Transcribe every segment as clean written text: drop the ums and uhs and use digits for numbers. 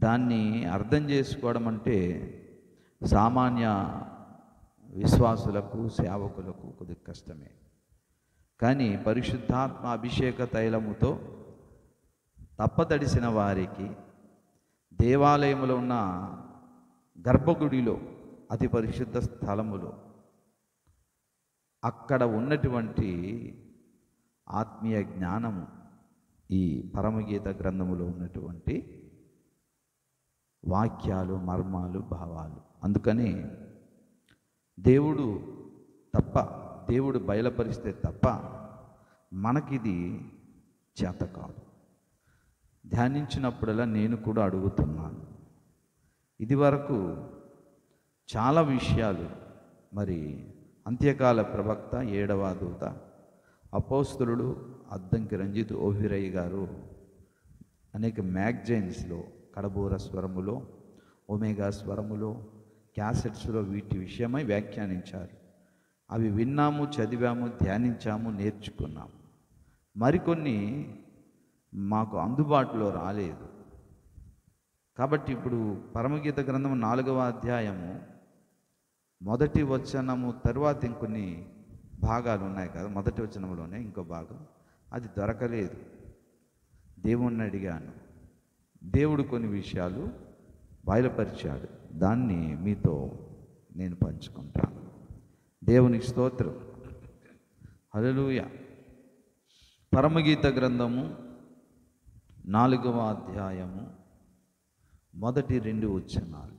దాన్ని అర్థం చేసుకోవడం అంటే సామాన్య విశ్వాసులకు సేవకులకు కొద్దిగా కష్టమే. కానీ పరిశుద్ధాత్మ అభిషేక తైలముతో తప్పతడిసిన వారికి దేవాలయంలో ఉన్న గర్భగుడిలో, అతి పరిశుద్ధ స్థలములో, అక్కడ ఉన్నటువంటి ఆత్మీయ జ్ఞానము ఈ పరమగీత గ్రంథములో ఉన్నటువంటి వాక్యాలు, మర్మాలు, భావాలు. అందుకని దేవుడు బయలుపరిస్తే తప్ప మనకిది చేత కాదు. ధ్యానించినప్పుడల్లా నేను కూడా అడుగుతున్నాను, ఇది వరకు చాలా విషయాలు మరి అంత్యకాల ప్రవక్త, 7వ దూత, అపోస్తలుడు అద్దంకి రంజిత్ ఓహిరయ్య గారు అనేక మ్యాగజైన్స్లో, కడబూర స్వరములో, ఒమేగా స్వరములో, క్యాసెట్స్లో వీటి విషయమై వ్యాఖ్యానించారు. అవి విన్నాము, చదివాము, ధ్యానించాము, నేర్చుకున్నాము. మరికొన్ని మాకు అందుబాటులో రాలేదు. కాబట్టి ఇప్పుడు పరమగీత గ్రంథము 4వ అధ్యాయము 1వ వచనము తరువాత ఇంకొన్ని భాగాలు ఉన్నాయి కదా, 1వ వచనంలోనే ఇంకో భాగం, అది దొరకలేదు. దేవుణ్ణి అడిగాను, దేవుడు కొన్ని విషయాలు బయలుపరిచాడు. దాన్ని మీతో నేను పంచుకుంటాను. దేవునికి స్తోత్రం, హల్లెలూయా. పరమగీత గ్రంథము 4వ అధ్యాయము 1-2 వచనాలు.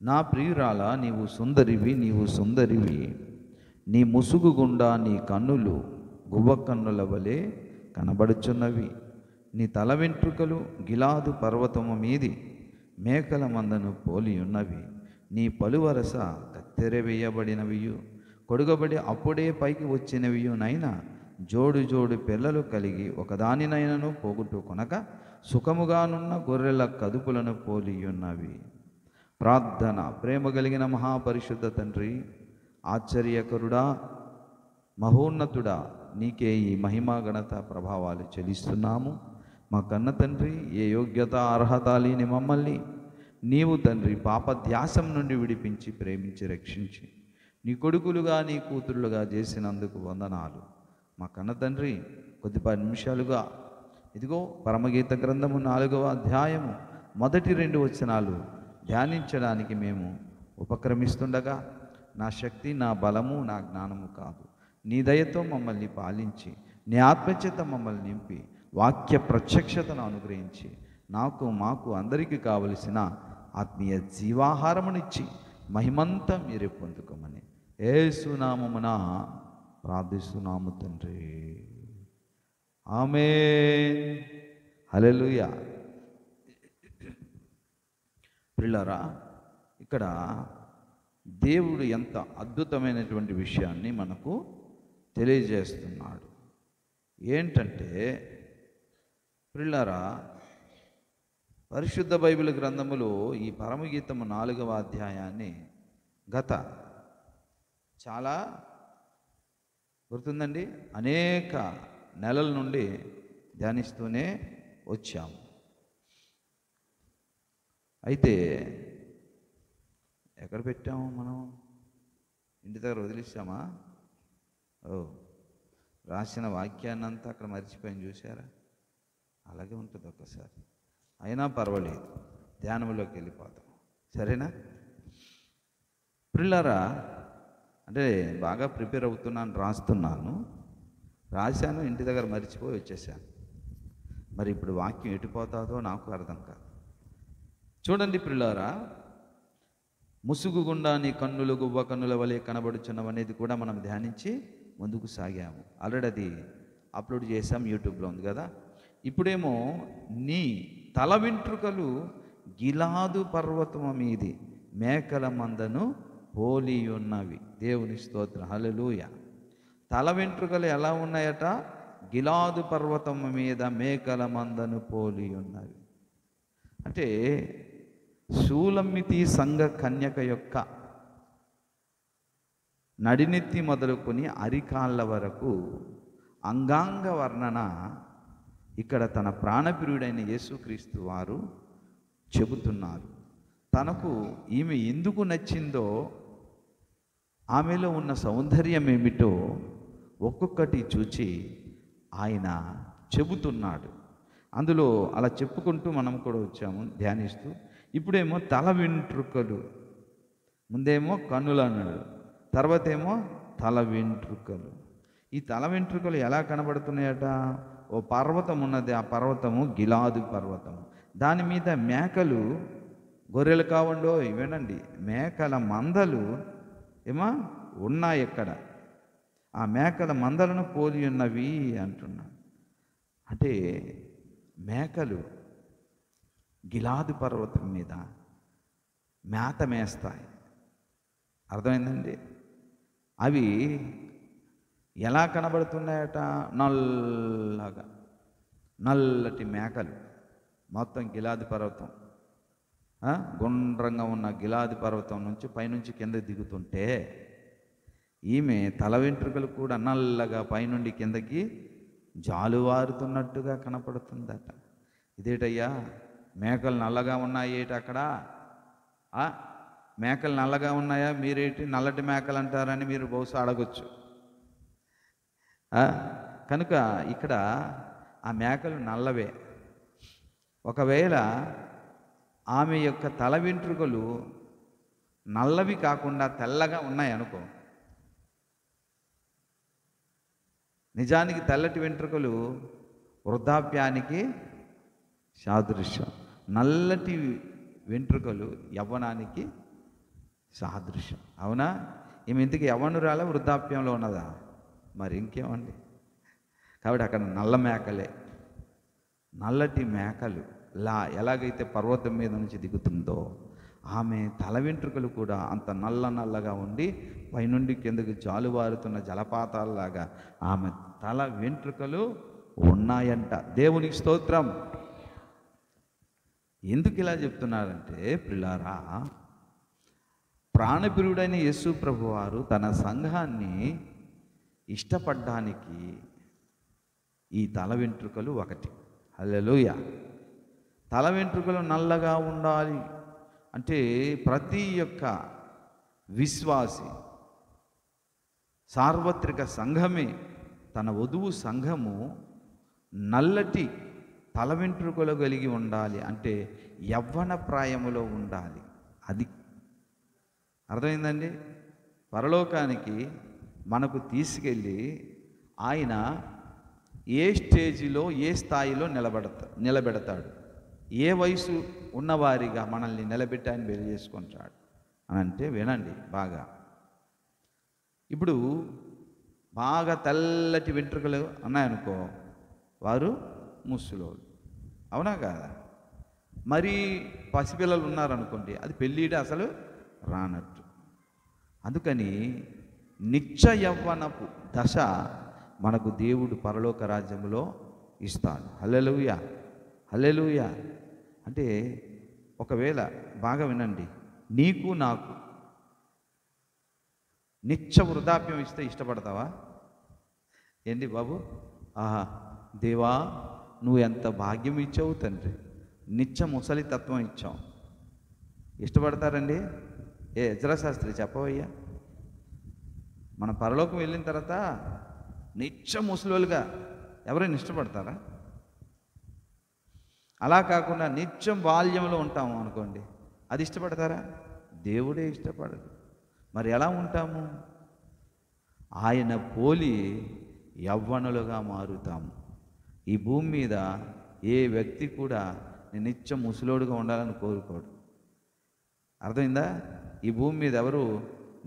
నా ప్రియురాల, నీవు సుందరివి, నీవు సుందరివి, నీ ముసుగు గుండా నీ కన్నులు గువ్వ కన్నుల వలె కనబడుచున్నవి. నీ తల వెంట్రుకలు గిలాదు పర్వతము మీది మేకల మందను పోలి ఉన్నవి. నీ పలువరస కత్తెరవేయబడినవియు, కొడుగబడి అప్పుడే పైకి వచ్చినవియునైనా జోడు జోడు పిల్లలు కలిగి ఒకదానినైనను పోగొట్టుకొనక సుఖముగానున్న గొర్రెల కదుపులను పోలియున్నవి. ప్రార్థన. ప్రేమ కలిగిన మహాపరిశుద్ధ తండ్రి, ఆశ్చర్యకరుడా, మహోన్నతుడా, నీకే ఈ మహిమా ఘనత ప్రభావాలు చెల్లిస్తున్నాము. మా కన్న తండ్రి, ఏ యోగ్యత అర్హత లేని మమ్మల్ని నీవు తండ్రి పాపధ్యాసం నుండి విడిపించి, ప్రేమించి, రక్షించి నీ కొడుకులుగా, నీ కూతురులుగా చేసినందుకు వందనాలు. మా కన్న తండ్రి, కొద్ది 10 నిమిషాలుగా ఇదిగో పరమగీత గ్రంథము 4వ అధ్యాయము 1-2 వచనాలు ధ్యానించడానికి మేము ఉపక్రమిస్తుండగా, నా శక్తి, నా బలము, నా జ్ఞానము కాదు, నీ దయతో మమ్మల్ని పాలించి, నీ ఆత్మచేత మమ్మల్ని నింపి, వాక్య ప్రత్యక్షతను అనుగ్రహించి, నాకు, మాకు, అందరికీ కావలసిన ఆత్మీయ జీవాహారమునిచ్చి మహిమంతా మీరే పొందుకోమని యేసు నామమున ప్రార్థిస్తున్నాము తండ్రి, ఆమేన్, హల్లెలూయా. ప్రియులారా, ఇక్కడ దేవుడు ఎంత అద్భుతమైనటువంటి విషయాన్ని మనకు తెలియజేస్తున్నాడు. ఏంటంటే ప్రియులారా, పరిశుద్ధ బైబిల్ గ్రంథములో ఈ పరమగీతము 4వ అధ్యాయాన్ని గత చాలా గుర్తుందండి, అనేక నెలల నుండి ధ్యానిస్తూనే వచ్చాము. అయితే ఎక్కడ పెట్టాము మనం? ఇంటి దగ్గర వదిలేసామా? రాసిన వాక్యాన్ని అంతా అక్కడ మర్చిపోయాం, చూసారా? అలాగే ఉంటుంది ఒక్కసారి. అయినా పర్వాలేదు, ధ్యానంలోకి వెళ్ళిపోతాం, సరేనా? ప్రియులారా, అంటే బాగా ప్రిపేర్ అవుతున్నాను, రాశాను, ఇంటి దగ్గర మర్చిపోయి వచ్చేసాను. మరి ఇప్పుడు వాక్యం ఎటుపోతుందో నాకు అర్థం కాదు. చూడండి ప్రియులారా, ముసుగు గుండా నీ కన్నులు గువ్వ కన్నుల వలె కనబడుచున్నవనేది కూడా మనం ధ్యానించి ముందుకు సాగాము. ఆల్రెడీ అది అప్లోడ్ చేసాం, యూట్యూబ్లో ఉంది కదా. ఇప్పుడేమో నీ తల వెంట్రుకలు గిలాదు పర్వతము మీది మేకల మందను పోలి ఉన్నవి. దేవుని స్తోత్రం, హల్లెలూయా. తల వెంట్రుకలు ఎలా ఉన్నాయట? గిలాదు పర్వతము మీద మేకల మందను పోలి ఉన్నవి. అంటే షూలమ్మితి సంఘ కన్యక యొక్క నడినెత్తి మొదలుకొని అరికాళ్ళ వరకు అంగాంగ వర్ణన ఇక్కడ తన ప్రాణప్రియుడైన యేసుక్రీస్తు వారు చెబుతున్నారు. తనకు ఈమె ఎందుకు నచ్చిందో, ఆమెలో ఉన్న సౌందర్యం ఏమిటో ఒక్కొక్కటి చూచి ఆయన చెబుతున్నాడు. అందులో అలా చెప్పుకుంటూ మనం కూడా వచ్చాము ధ్యానిస్తూ. ఇప్పుడేమో తల వెంట్రుకలు, ముందేమో కన్నులు అన్నాడు, తర్వాత ఏమో తల వెంట్రుకలు. ఈ తల వెంట్రుకలు ఎలా కనబడుతున్నాయట? ఓ పర్వతం ఉన్నది, ఆ పర్వతము గిలాదు పర్వతము. దాని మీద మేకలు, గొర్రెలు కావండో వినండి, మేకల మందలు ఏమో ఉన్నాయి ఎక్కడ. ఆ మేకల మందలను పోలి ఉన్నవి అంటున్నాడు. అంటే మేకలు గిలాదు పర్వతం మీద మేత మేస్తాయి. అర్థమైందండి? అవి ఎలా కనబడుతున్నాయట? నల్లగా, నల్లటి మేకలు. మొత్తం గిలాది పర్వతం, గుండ్రంగా ఉన్న గిలాది పర్వతం నుంచి పైనుంచి కింద దిగుతుంటే ఈమె తల వెంట్రుకలు కూడా నల్లగా పైనుండి కిందకి జాలువారుతున్నట్టుగా కనపడుతుందట. ఇదేటయ్యా, మేకలు నల్లగా ఉన్నాయి ఏటి అక్కడ? మేకలు నల్లగా ఉన్నాయా, మీరేంటి నల్లటి మేకలు అంటారని మీరు బహుశా అడగొచ్చు. కనుక ఇక్కడ ఆ మేకలు నల్లవే. ఒకవేళ ఆమె యొక్క తల వెంట్రుకలు నల్లవి కాకుండా తెల్లగా ఉన్నాయి అనుకో, నిజానికి తెల్లటి వెంట్రుకలు వృద్ధాప్యానికి సాదృశ్యం, నల్లటి వెంట్రుకలు యవ్వనానికి సాదృశ్యం. అవునా? ఈమె ఇంతకీ యవ్వనురాలా, వృద్ధాప్యంలో ఉన్నదా? మరి ఇంకేమండి. కాబట్టి అక్కడ నల్ల మేకలే, నల్లటి మేకలు ఎలాగైతే పర్వతం మీద నుంచి దిగుతుందో, ఆమె తల వెంట్రుకలు కూడా అంత నల్లగా ఉండి పైనుండి కిందకి జాలువారుతున్న జలపాతాలలాగా ఆమె తల వెంట్రుకలు ఉన్నాయంట. దేవునికి స్తోత్రం. ఎందుకు ఇలా చెప్తున్నారంటే ప్రియులారా, ప్రాణప్రియుడైన యేసు ప్రభువారు తన సంఘాన్ని ఇష్టపడ్డానికి ఈ తల వెంట్రుకలు ఒకటి. హల్లెలూయా. తల వెంట్రుకలు నల్లగా ఉండాలి అంటే ప్రతి ఒక్క విశ్వాసి, సార్వత్రిక సంఘమే, తన వధువు సంఘము నల్లటి తల వెంట్రుకలు కలిగి ఉండాలి. అంటే యవ్వన ప్రాయములో ఉండాలి. అది అర్థమైందండి? పరలోకానికి మనకు తీసుకెళ్ళి ఆయన ఏ స్టేజిలో, ఏ స్థాయిలో నిలబెడతాడు, ఏ వయసు ఉన్నవారిగా మనల్ని నిలబెట్టి ఆయన పెళ్లి చేసుకుంటాడు అని అంటే వినండి బాగా. ఇప్పుడు బాగా తెల్లటి వెంట్రుకలు ఉన్నాయనుకో, వారు ముసలోళ్ళు. అవునా కాదా? మరి పసిపిల్లలు ఉన్నారనుకోండి, అది పెళ్ళిడే అసలు రానట్టు. అందుకని నిత్య యవ్వనపు దశ మనకు దేవుడు పరలోక రాజ్యంలో ఇస్తాడు. హల్లెలూయా, హల్లెలూయా. అంటే ఒకవేళ బాగా వినండి, నీకు నాకు నిత్య వృద్ధాప్యం ఇస్తే ఇష్టపడతావా? ఏంటి బాబు? ఆహా, దేవా నువ్వు ఎంత భాగ్యం ఇచ్చావు తండ్రి, నిత్య ముసలితత్వం ఇచ్చావు. ఇష్టపడతారండి? ఎజ్రా శాస్త్రి చెప్పవయ్యా. మన పరలోకం వెళ్ళిన తర్వాత నిత్య ముసలోలుగా ఎవరైనా ఇష్టపడతారా? అలా కాకుండా నిత్యం బాల్యంలో ఉంటాము అనుకోండి, అది ఇష్టపడతారా? దేవుడే ఇష్టపడదు. మరి ఎలా ఉంటాము? ఆయన పోలి యవ్వనులుగా మారుతాము. ఈ భూమి మీద ఏ వ్యక్తి కూడా నేను నిత్యం ముసలోడుగా ఉండాలని కోరుకోడు. అర్థమైందా? ఈ భూమి మీద ఎవరు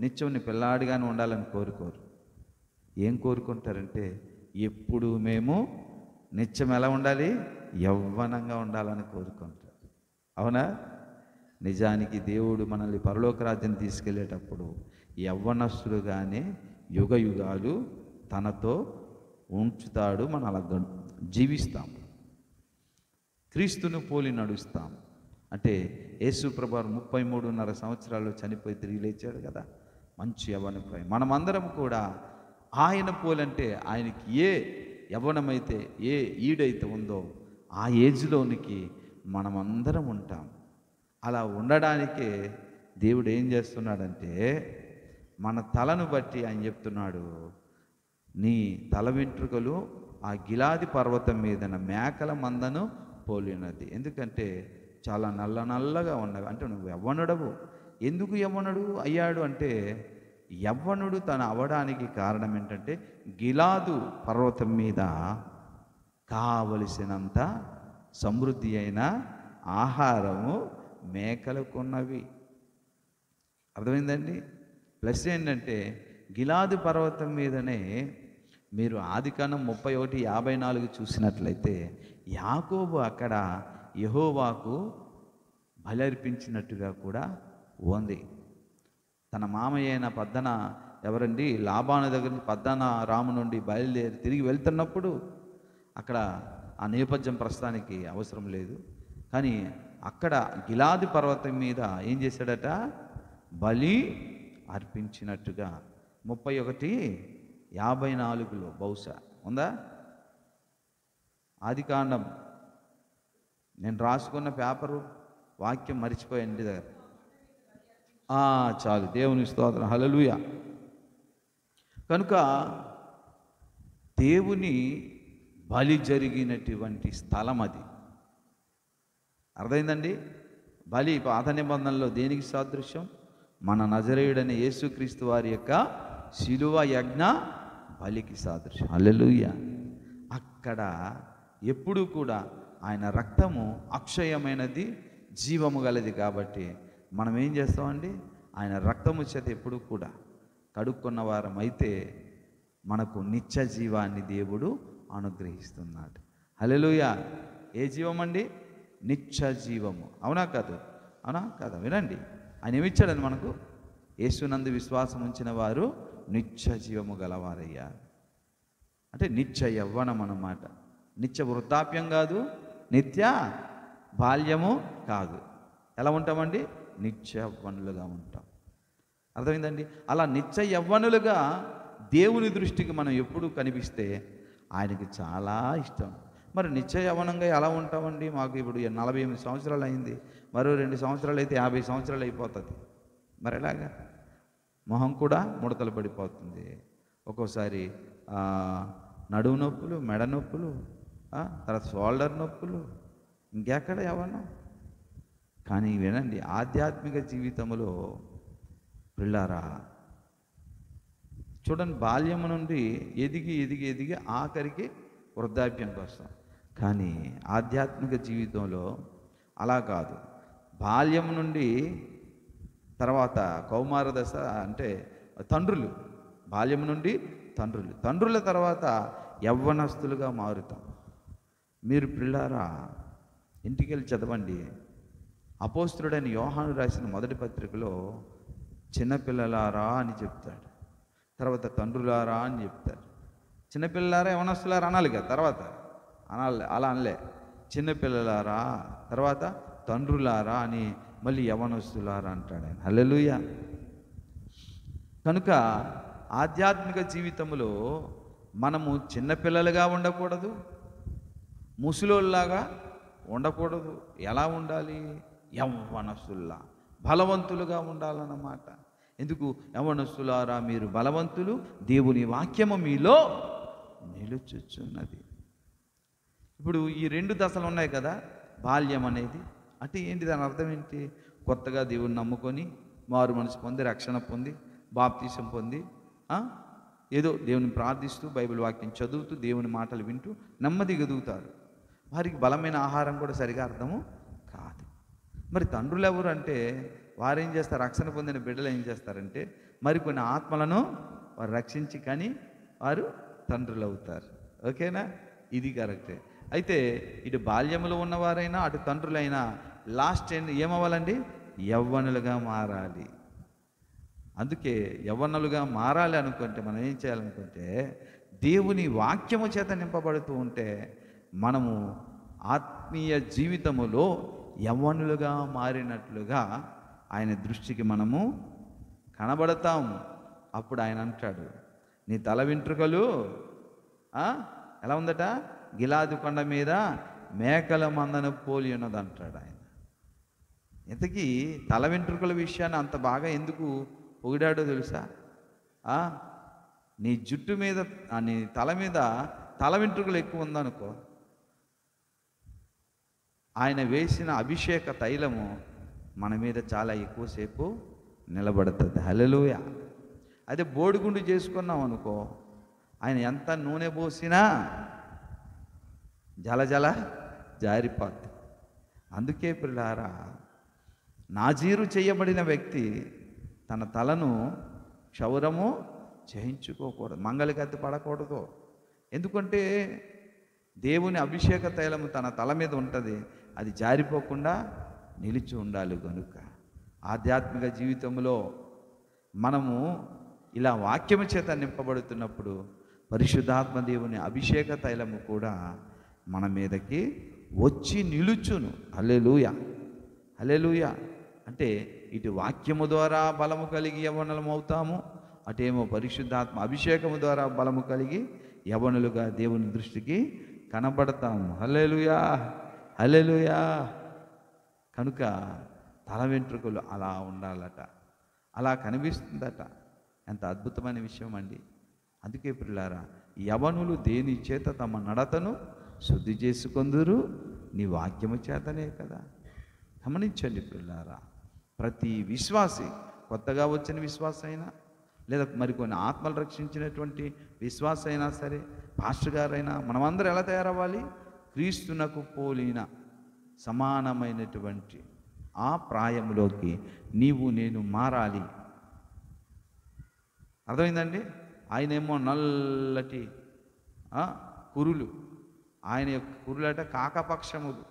నిత్యం పిల్లాడిగానే ఉండాలని కోరుకోరు. ఏం కోరుకుంటారంటే ఎప్పుడు మేము నిత్యం ఎలా ఉండాలి? యవ్వనంగా ఉండాలని కోరుకుంటారు. అవునా? నిజానికి దేవుడు మనల్ని పరలోక రాజ్యం తీసుకెళ్ళేటప్పుడు యవ్వనస్తులుగానే యుగ యుగాలు తనతో ఉంచుతాడు. మనం అలా జీవిస్తాం, క్రీస్తును పోలి నడుస్తాం. అంటే యేసు ప్రభువు 33.5 సంవత్సరాల్లో చనిపోయి తిరిగి లేచాడు కదా, మంచి యవ్వన ప్రాయం. మనమందరం కూడా ఆయన పోలంటే ఆయనకి ఏ యవ్వనమైతే, ఏ ఈడైతే ఉందో ఆ ఏజ్లోనికి మనమందరం ఉంటాం. అలా ఉండడానికే దేవుడు ఏం చేస్తున్నాడంటే మన తలను బట్టి ఆయన చెప్తున్నాడు, నీ తల వెంట్రుకలు ఆ గిలాది పర్వతం మీదన మేకల మందను పోలినది. ఎందుకంటే చాలా నల్లగా ఉన్నవి. అంటే నువ్వు యవ్వనుడవు. ఎందుకు యవ్వనుడు అయ్యాడు అంటే, యవ్వనుడు తను అవ్వడానికి కారణం ఏంటంటే గిలాదు పర్వతం మీద కావలసినంత సమృద్ధి అయిన ఆహారము మేకలకున్నవి. అర్థమైందండి? ప్లస్ ఏంటంటే గిలాదు పర్వతం మీదనే మీరు ఆదికాండం 31:54 చూసినట్లయితే యాకోబు అక్కడ యెహోవాకు బలి అర్పించినట్టుగా కూడా ఉంది. తన మామయ్య అయిన పద్దన ఎవరండి లాబాను దగ్గర నుంచి పద్దన రాము నుండి బయలుదేరి తిరిగి వెళ్తున్నప్పుడు అక్కడ ఆ నేపథ్యం ప్రస్తుతానికి అవసరం లేదు, కానీ అక్కడ గిలాదు పర్వతం మీద ఏం చేశాడట? బలి అర్పించినట్టుగా 31:54 బహుశా ఉందా? ఆదికాండం నేను రాసుకున్న పేపరు వాక్యం మర్చిపోయాను ఇంటి దగ్గర. చాలు, దేవుని స్తోత్రం, హల్లెలూయా. కనుక దేవుని బలి జరిగినటువంటి స్థలం అది. అర్థమైందండి? బలి పాత నిబంధనలో దేనికి సాదృశ్యం? మన నజరేయుడైన యేసుక్రీస్తు వారి యొక్క శిలువ యజ్ఞ బలికి సాదృశ్యం. హల్లెలూయా. అక్కడ ఎప్పుడూ కూడా ఆయన రక్తము అక్షయమైనది, జీవము గలది. కాబట్టి మనం ఏం చేస్తామండి? ఆయన రక్తము చేత ఎప్పుడు కూడా కడుక్కున్న వారం అయితే మనకు నిత్య జీవాన్ని దేవుడు అనుగ్రహిస్తున్నాడు. హల్లెలూయా. ఏ జీవం అండి? నిత్య జీవము. అవునా కాదు? అవునా కాదా? వినండి, ఆయన ఏమిచ్చాడని మనకు? యేసునందు విశ్వాసం ఉంచిన వారు నిత్య జీవము గలవారయ్యారు. అంటే నిత్య యవ్వనం అన్నమాట. నిత్య వృద్ధాప్యం కాదు, నిత్య బాల్యము కాదు. ఎలా ఉంటామండి? నిత్య యవ్వనులుగా ఉంటాం. అర్థమైందండి? అలా నిత్య యవ్వనులుగా దేవుని దృష్టికి మనం ఎప్పుడు కనిపిస్తే ఆయనకి చాలా ఇష్టం. మరి నిత్య యవ్వనంగా ఎలా ఉంటామండి? మాకు ఇప్పుడు 48 సంవత్సరాలు అయింది, మరో 2 సంవత్సరాలు అయితే 50 సంవత్సరాలు అయిపోతుంది. మరి ఎలాగా? మొహం కూడా ముడతలు పడిపోతుంది. ఒక్కోసారి నడుము నొప్పులు, మెడ నొప్పులు, తర్వాత షోల్డర్ నొప్పులు, ఇంకెక్కడ యవ్వనం. కానీ వినండి, ఆధ్యాత్మిక జీవితంలో పిల్లారా చూడండి, బాల్యము నుండి ఎదిగి ఎదిగి ఎదిగి ఆఖరికి వృద్ధాప్యంకి వస్తాం. కానీ ఆధ్యాత్మిక జీవితంలో అలా కాదు. బాల్యం నుండి తర్వాత కౌమార దశ అంటే తండ్రులు, బాల్యం నుండి తండ్రులు, తండ్రుల తర్వాత యవ్వనస్తులుగా మారుతాం. మీరు పిల్లారా ఇంటికి వెళ్ళి చదవండి. అపోస్తలుడైన యోహాను రాసిన మొదటి పత్రికలో చిన్నపిల్లలారా అని చెప్తాడు, తర్వాత తండ్రులారా అని చెప్తాడు. చిన్నపిల్లలారా యవ్వనస్తులారా అనాలి కదా, తర్వాత అనాలి, అలా అనలే. చిన్నపిల్లలారా, తర్వాత తండ్రులారా అని మళ్ళీ యవ్వనస్తులారా అంటాడు ఆయన. హల్లెలూయా. కనుక ఆధ్యాత్మిక జీవితంలో మనము చిన్నపిల్లలుగా ఉండకూడదు, ముసలోళ్ళలాగా ఉండకూడదు. ఎలా ఉండాలి? యవ్వనస్తుల్లా బలవంతులుగా ఉండాలన్నమాట. ఎందుకు? యవ్వనస్తులారా మీరు బలవంతులు, దేవుని వాక్యము మీలో నిలుచుచున్నది. ఇప్పుడు ఈ 2 దశలు ఉన్నాయి కదా. బాల్యం అనేది అంటే ఏంటి? దాని అర్థం ఏంటి? కొత్తగా దేవుని నమ్ముకొని మారు మనసు పొంది, రక్షణ పొంది, బాప్తీసం పొంది, ఏదో దేవుని ప్రార్థిస్తూ, బైబిల్ వాక్యం చదువుతూ, దేవుని మాటలు వింటూ నెమ్మదిగా ఎదుగుతారు. వారికి బలమైన ఆహారం కూడా సరిగా అర్థము కాదు. మరి తండ్రులు ఎవరు అంటే వారు ఏం చేస్తారు? రక్షణ పొందిన బిడ్డలు ఏం చేస్తారంటే మరికొన్ని ఆత్మలను వారు రక్షించి కానీ వారు తండ్రులు అవుతారు. ఓకేనా? ఇది కరెక్టే. అయితే ఇటు బాల్యములో ఉన్నవారైనా అటు తండ్రులైనా లాస్ట్ ఏమవ్వాలండి? యవ్వనులుగా మారాలి. అందుకే యవ్వనులుగా మారాలి అనుకుంటే మనం ఏం చేయాలనుకుంటే దేవుని వాక్యము చేత నింపబడుతూ ఉంటే మనము ఆత్మీయ జీవితములో యవ్వనులుగా మారినట్లుగా ఆయన దృష్టికి మనము కనబడతాము. అప్పుడు ఆయన అంటాడు, నీ తల వెంట్రుకలు ఎలా ఉందట? గిలాదు కొండ మీద మేకల మందను పోలి ఉన్నది అంటాడు ఆయన. ఇంతకీ తల వెంట్రుకల విషయాన్ని అంత బాగా ఎందుకు పొగిడాడో తెలుసా? ఆ, నీ జుట్టు మీద నీ తల మీద తల వెంట్రుకలు ఎక్కువ ఉందనుకో, ఆయన వేసిన అభిషేక తైలము మన మీద చాలా ఎక్కువసేపు నిలబడుతుంది. హల్లెలూయా. అదే బోడిగుండు చేసుకున్నాం అనుకో, ఆయన ఎంత నూనె పోసినా జల జారిపోద్ది. అందుకే పిల్లారా, నాజీరు చేయబడిన వ్యక్తి తన తలను క్షౌరము చేయించుకోకూడదు, మంగళగత్తి పడకూడదు. ఎందుకంటే దేవుని అభిషేక తైలము తన తల మీద ఉంటుంది, అది జారిపోకుండా నిలిచి ఉండాలి. కనుక ఆధ్యాత్మిక జీవితంలో మనము ఇలా వాక్యము చేత నింపబడుతున్నప్పుడు పరిశుద్ధాత్మ దేవుని అభిషేక తైలము కూడా మన మీదకి వచ్చి నిలుచును. హల్లెలూయా, హల్లెలూయా. అంటే ఇటు వాక్యము ద్వారా బలము కలిగి యవ్వనులం అవుతాము, అటేమో పరిశుద్ధాత్మ అభిషేకము ద్వారా బలము కలిగి యవ్వనులుగా దేవుని దృష్టికి కనబడతాము. హల్లెలూయా, హల్లెలూయా. కనుక తల వెంట్రుకలు అలా ఉండాలట, అలా కనిపిస్తుందట. ఎంత అద్భుతమైన విషయం అండి. అందుకే ప్రియులారా, యవనులు దేని చేత తమ నడతను శుద్ధి చేసుకొందురు? నీ వాక్యము చేతనే కదా. గమనించండి ప్రియులారా, ప్రతి విశ్వాసి, కొత్తగా వచ్చిన విశ్వాస అయినా లేదా మరికొన్ని ఆత్మలు రక్షించినటువంటి విశ్వాస అయినా సరే, పాస్టర్ గారైనా, మనమందరం ఎలా తయారవ్వాలి? క్రీస్తునకు పోలిన సమానమైనటువంటి ఆ ప్రాయంలోకి నీవు నేను మారాలి. అర్థమైందండి? ఆయనేమో నల్లటి కురులు, ఆయన యొక్క కురులట కాకపక్షములు,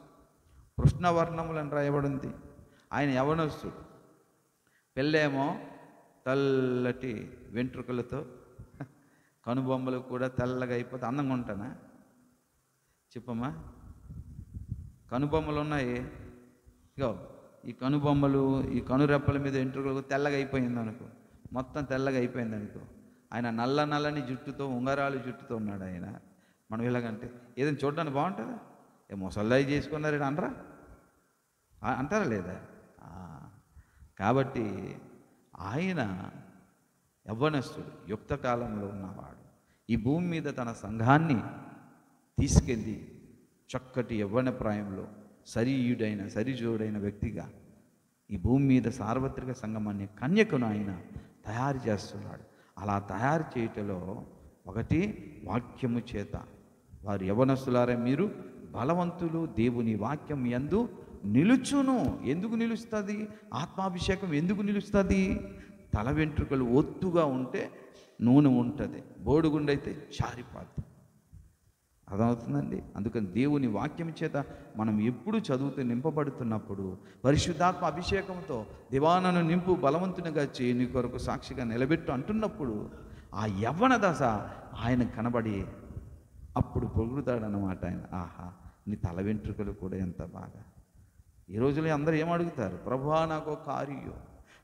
కృష్ణవర్ణములను రాయబడింది. ఆయన యవనస్తుడు, పెళ్ళేమో తెల్లటి వెంట్రుకలతో, కనుబొమ్మలు కూడా తెల్లగా అయిపోతే అందంగా ఉంటానా? చెప్పమ్మా. కనుబొమ్మలు ఉన్నాయి, ఇగో ఈ కనుబొమ్మలు, ఈ కనురెప్పల మీద వెంట్రుకలు తెల్లగా అయిపోయింది అనుకో, మొత్తం తెల్లగా అయిపోయింది అనుకో. ఆయన నల్లని జుట్టుతో, ఉంగరాలు జుట్టుతో ఉన్నాడు ఆయన. మనం ఇలాగంటే ఏదైనా చూడడానికి బాగుంటుందా? ఏ ముసల్దాయి చేసుకున్నారేడు అనరా? అంటారా లేదా? కాబట్టి ఆయన యవ్వనస్తుడు, యుక్త కాలంలో ఉన్నవాడు. ఈ భూమి మీద తన సంఘాన్ని తీసుకెళ్ళి చక్కటి యవ్వన ప్రాయంలో సరిజోడైన వ్యక్తిగా ఈ భూమి మీద సార్వత్రిక సంఘం అనే కన్యకను ఆయన తయారు చేస్తున్నాడు. అలా తయారు చేయటంలో ఒకటి వాక్యము చేత. వారు యవ్వనస్తులారా, మీరు బలవంతులు, దేవుని వాక్యం యందు నిలుచును. ఎందుకు నిలుస్తుంది? ఆత్మాభిషేకం ఎందుకు నిలుస్తుంది? తల వెంట్రుకలు ఒత్తుగా ఉంటే నూనె ఉంటుంది, బోడిగుండైతే జారిపోద్ది. అర్థమవుతుందండి? అందుకని దేవుని వాక్యం చేత మనం ఎప్పుడు చదువుతూ నింపబడుతున్నప్పుడు, పరిశుద్ధాత్మ అభిషేకంతో దివానను నింపు, బలవంతునిగా చేయి, నీ కొరకు సాక్షిగా నిలబెట్టు అంటున్నప్పుడు ఆ యవ్వన దశ ఆయన కనబడి అప్పుడు పొగుడుతాడనమాట ఆయన. ఆహా, నీ తల వెంట్రుకలు కూడా ఎంత బాగా. ఈ రోజులో అందరూ ఏమడుగుతారు? ప్రభువా నాకు ఒక కారియో,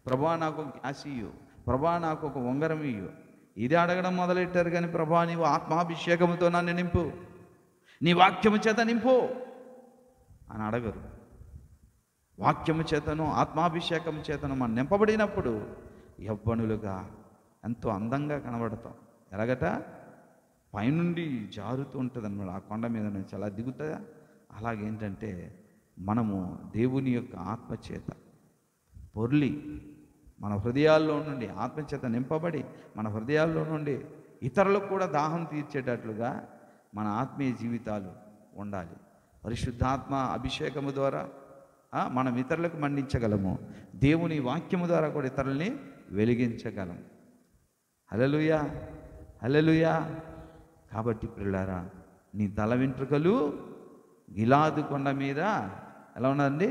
ప్రభువా నాకు ఒక గ్యాసియో, ప్రభువా నాకు ఒక ఉంగరం ఇయ్యో. ఇది అడగడం మొదలెట్టారు. కానీ ప్రభువా నీవు ఆత్మాభిషేకంతో నన్ను నింపు, నీ వాక్యము చేత నింపు అని అడగరు. వాక్యము చేతను ఆత్మాభిషేకం చేతను మనం నింపబడినప్పుడు యవ్వనులుగా ఎంతో అందంగా కనబడతాం. ఎలాగట? పైనుండి జారుతూ ఉంటుంది అన్నమాట, ఆ కొండ మీద నుంచి అలా దిగుతుందా? అలాగేంటంటే మనము దేవుని యొక్క ఆత్మచేత పొర్లి మన హృదయాల్లో నుండి, ఆత్మచేత నింపబడి మన హృదయాల్లో నుండి ఇతరులకు కూడా దాహం తీర్చేటట్లుగా మన ఆత్మీయ జీవితాలు ఉండాలి. పరిశుద్ధాత్మ అభిషేకము ద్వారా మనం ఇతరులకు మండించగలము, దేవుని వాక్యము ద్వారా కూడా ఇతరుల్ని వెలిగించగలము. హల్లెలూయా, హల్లెలూయా. కాబట్టి ప్రియులారా, నీ తల వెంట్రుకలు గిలాదు కొండ మీద ఎలా ఉన్నదండి?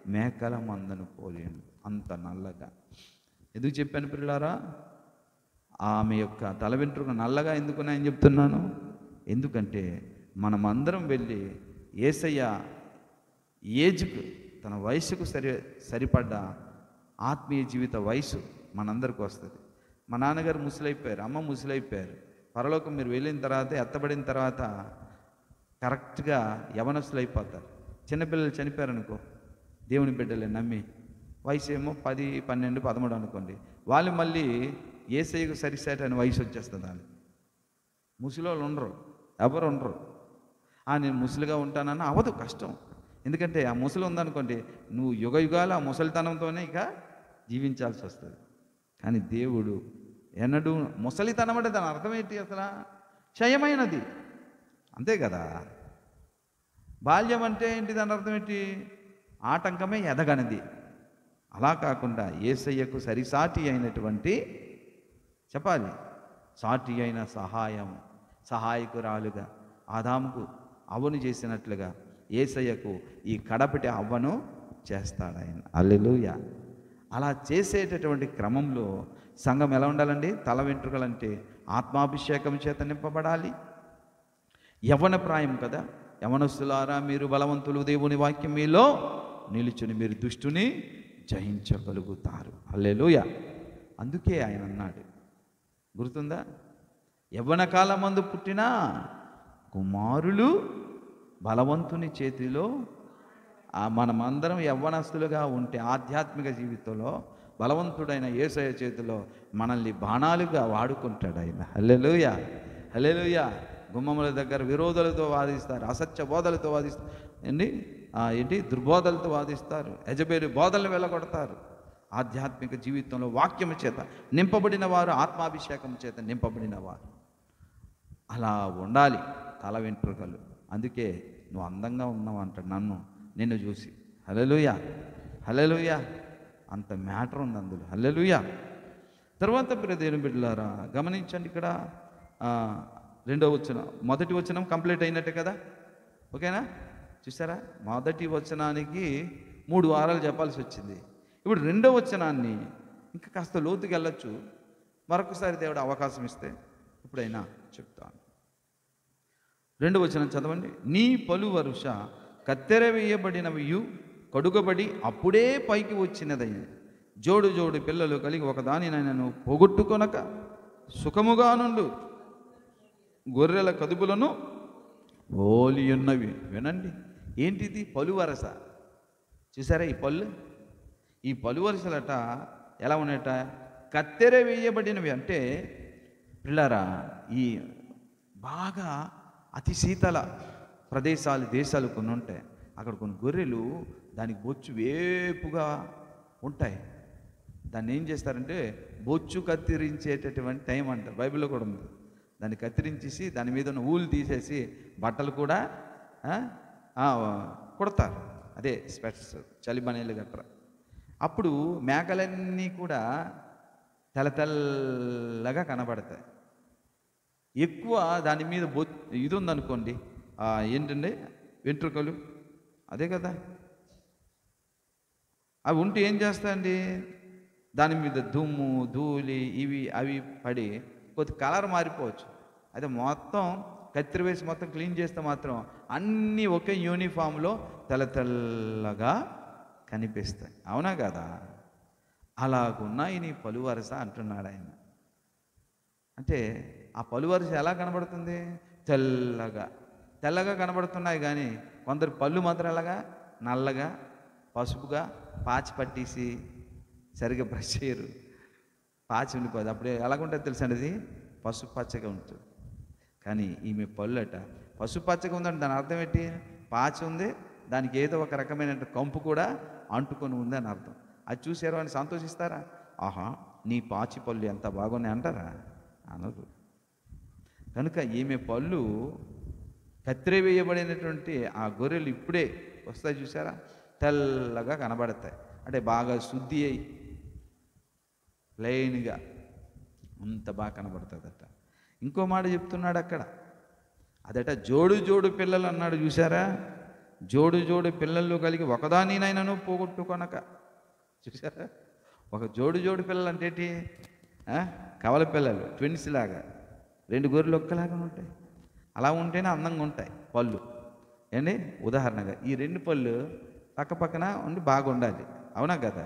మేకల మందను పోలేను, అంత నల్లగా. ఎందుకు చెప్పాను ప్రియులారా? ఆమె యొక్క తల వెంట్రుక నల్లగా ఎందుకున్నాయని చెప్తున్నాను. ఎందుకంటే మనమందరం వెళ్ళి యేసయ్య ఏజ్కు, తన వయసుకు సరిపడ్డ ఆత్మీయ జీవిత వయసు మనందరికి వస్తుంది. మా నాన్నగారు ముసలైపోయారు, అమ్మ ముసలైపోయారు. పరలోకం మీరు వెళ్ళిన తర్వాత, ఎత్తబడిన తర్వాత కరెక్ట్గా యవనస్తులు అయిపోతారు. చిన్నపిల్లలు చనిపోయారనుకో, దేవుని బిడ్డలే నమ్మి వయసు ఏమో 10, 12, 13 అనుకోండి. వాళ్ళు మళ్ళీ యేసయ్యకు సరిసేటని వయసు వచ్చేస్తుంది వాళ్ళకి. ముసలోళ్ళు ఉండరు, ఎవరు ఉండరు. నేను ముసలిగా ఉంటానన్న అవ్వదు, కష్టం. ఎందుకంటే ఆ ముసలి ఉందనుకోండి, నువ్వు యుగ యుగాలు ఆ ముసలితనంతోనే ఇక జీవించాల్సి వస్తుంది. కానీ దేవుడు ఎన్నడూ ముసలితనం అంటే దాని అర్థం ఏంటి అసలు? క్షయమైనది, అంతే కదా. బాల్యం అంటే ఏంటి, దాని అర్థం ఏంటి? ఆటంకమే ఎదగనిది. అలా కాకుండా యేసయ్యకు సరిసాటి అయినటువంటి, చెప్పాలి, సాటి అయిన సహాయకురాలుగా ఆదాముకు అవ్వను చేసినట్లుగా యేసయ్యకు ఈ కడపటి అవ్వను చేస్తాడు ఆయన. హల్లెలూయా. అలా చేసేటటువంటి క్రమంలో సంఘం ఎలా ఉండాలండి? తల వెంట్రుకలంటే ఆత్మాభిషేకం చేత నింపబడాలి. యవ్వన ప్రాయం కదా. యవనస్తులారా, మీరు బలవంతులు, దేవుని వాక్యం మీలో నిలుచుని మీరు దుష్టుని జయించగలుగుతారు. హల్లెలూయా. అందుకే ఆయన అన్నాడు, గుర్తుందా? యవ్వన కాలమందు పుట్టిన కుమారులు బలవంతుని చేతిలో. మనమందరం యవ్వనస్తులుగా ఉంటే ఆధ్యాత్మిక జీవితంలో బలవంతుడైన యేసయ్య చేతిలో మనల్ని బాణాలుగా వాడుకుంటాడు ఆయన. హల్లెలూయా, హల్లెలూయా. గుమ్మముల దగ్గర విరోధులతో వాదిస్తారు, అసత్య బోధలతో వాదిస్తారు, ఏంటి దుర్బోధలతో వాదిస్తారు, యజబేలు బోధలను వెళ్ళగొడతారు. ఆధ్యాత్మిక జీవితంలో వాక్యము చేత నింపబడిన వారు, ఆత్మాభిషేకం చేత నింపబడిన వారు అలా ఉండాలి. తల వెంట్రుకలు. అందుకే నువ్వు అందంగా ఉన్నావు అంటాడు నిన్ను చూసి. హల్లెలూయా, హల్లెలూయా. అంత మ్యాటర్ ఉంది అందులో. హల్లెలూయా. తర్వాత ప్రియ దేవుని బిడ్డలారా, గమనించండి, ఇక్కడ 2వ వచనం, మొదటి వచనం కంప్లీట్ అయినట్టే కదా, ఓకేనా? చూసారా, మొదటి వచనానికి 3 వారాలు చెప్పాల్సి వచ్చింది. ఇప్పుడు 2వ వచనాన్ని ఇంకా కాస్త లోతుకి వెళ్ళొచ్చు. మరొకసారి దేవుడు అవకాశం ఇస్తే ఇప్పుడైనా చెప్తాను. 2వ వచనం చదవండి. నీ పలు వరుష కత్తెర వేయబడినవియు కడుగబడి అప్పుడే పైకి వచ్చినదయ్యి, జోడు జోడు పిల్లలు కలిగి ఒకదానినైనను పోగొట్టుకొనక సుఖముగా నుండు గొర్రెల కదుపులను పోలి ఉన్నవి. వినండి, ఏంటిది? పలు వరస. చూసారా ఈ పలు వరుసలట ఎలా ఉన్నాయట? కత్తెర వేయబడినవి. అంటే పిల్లరా, ఈ బాగా అతి శీతల ప్రదేశాలు, దేశాలు కొన్ని ఉంటాయి. అక్కడ కొన్ని గొర్రెలు దానికి బొచ్చు వేపుగా ఉంటాయి. దాన్ని ఏం చేస్తారంటే బొచ్చు కత్తిరించేటటువంటి టైం అంటారు, బైబిల్లో కూడా ఉంది. దాన్ని కత్తిరించేసి దాని మీద ఉన్న ఊలు తీసేసి బట్టలు కూడా కుడతారు. అదే స్పెట్స్, చలిబనేలు గట్రా. అప్పుడు మేకలన్నీ కూడా తెల్ల తెల్లగా కనబడతాయి. ఎక్కువ దాని మీద ఇది ఉందనుకోండి, ఏంటండి, వెంట్రుకలు, అదే కదా. అవి ఉంటే ఏం చేస్తాయండి, దాని మీద దుమ్ము, ధూళి, ఇవి అవి పడి కొద్ది కలర్ మారిపోవచ్చు. అయితే మొత్తం కత్తిరి వేసి మొత్తం క్లీన్ చేస్తే మాత్రం అన్నీ ఒకే యూనిఫామ్లో తెల్ల తెల్లగా కనిపిస్తాయి. అవునా కదా? అలాగున్నాయి నీ పలు వరుస అంటున్నాడు ఆయన. అంటే ఆ పలు వరుస ఎలా కనబడుతుంది? తెల్లగా కనబడుతున్నాయి. కానీ కొందరు పళ్ళు మాత్రం ఎలాగా నల్లగా, పసుపుగా, పాచి పట్టేసి సరిగ్గా బ్రష్ చేయరు, పాచి ఉండిపోదు. అప్పుడే ఎలాగుంటుంది తెలుసండి, అది పసుపు పచ్చగా ఉంటుంది. కానీ ఈమె పళ్ళు అట పసుపు పచ్చగా ఉందంటే దాని అర్థం ఏంటి? పాచి ఉంది, దానికి ఏదో ఒక రకమైన కంపు కూడా అంటుకొని ఉంది అని అర్థం. అది చూసారు అని సంతోషిస్తారా? ఆహా, నీ పాచి పళ్ళు ఎంత బాగున్నాయి అంటారా? అనరు. కనుక ఈమె పళ్ళు కత్తిరి వేయబడినటువంటి ఆ గొర్రెలు ఇప్పుడే వస్తాయి, చూసారా, తెల్లగా కనబడతాయి. అంటే బాగా శుద్ధి అయి ప్లెయిన్గా అంత బాగా కనబడుతుందట. ఇంకో మాట చెప్తున్నాడు అక్కడ, అదట జోడు జోడు పిల్లలు అన్నాడు, చూసారా. జోడు జోడు పిల్లలు కలిగి ఒకదానినైనాను పోగొట్టుకొనక. చూసారా, ఒక జోడు జోడు పిల్లలు అంటే ఏంటి? కవల పిల్లలు, ట్విన్స్ లాగా 2 గొర్రెలు ఒక్కలాగా ఉంటాయి. అలా ఉంటేనే అందంగా ఉంటాయి పళ్ళు. ఏంటి, ఉదాహరణగా ఈ 2 పళ్ళు పక్క పక్కన ఉండి బాగుండాలి, అవునా కదా?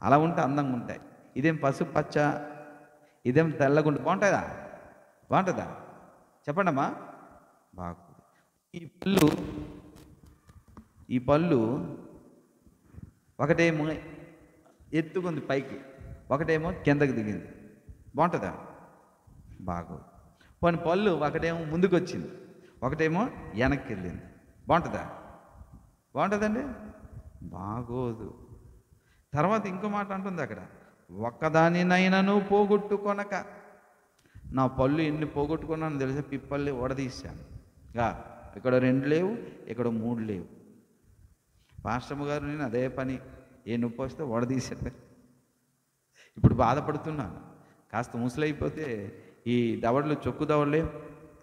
అలా ఉంటే అందంగా ఉంటాయి. ఇదేం పసుపు పచ్చ, ఇదేం తెల్లగుండి బాగుంటుందా? బాగుంటుందా? చెప్పండి అమ్మా. బాగుంది. ఈ పళ్ళు ఒకటేమో ఎత్తుకుంది పైకి, ఒకటేమో కిందకి దిగింది. బాగుంటుందా? బాగోదు. పోనీ పళ్ళు ఒకటేమో ముందుకు వచ్చింది, ఒకటేమో వెనక్కి వెళ్ళింది. బాగుంటుందా? బాగుంటుందండి? బాగోదు. తర్వాత ఇంకో మాట అంటుంది అక్కడ, ఒక్కదానినైనాను పోగొట్టుకొనక. నా పళ్ళు ఎన్ని పోగొట్టుకున్నాను తెలిసే, పిప్పల్ని ఓడదీశాను. ఇక్కడ 2 లేవు, ఇక్కడ 3 లేవు. పాస్టమ్మ గారు నేను అదే పని, ఏ నొప్పి వస్తే ఓడదీశాను. ఇప్పుడు బాధపడుతున్నాను. కాస్త ముసలైపోతే ఈ దవడలు, చొక్కు దవడలే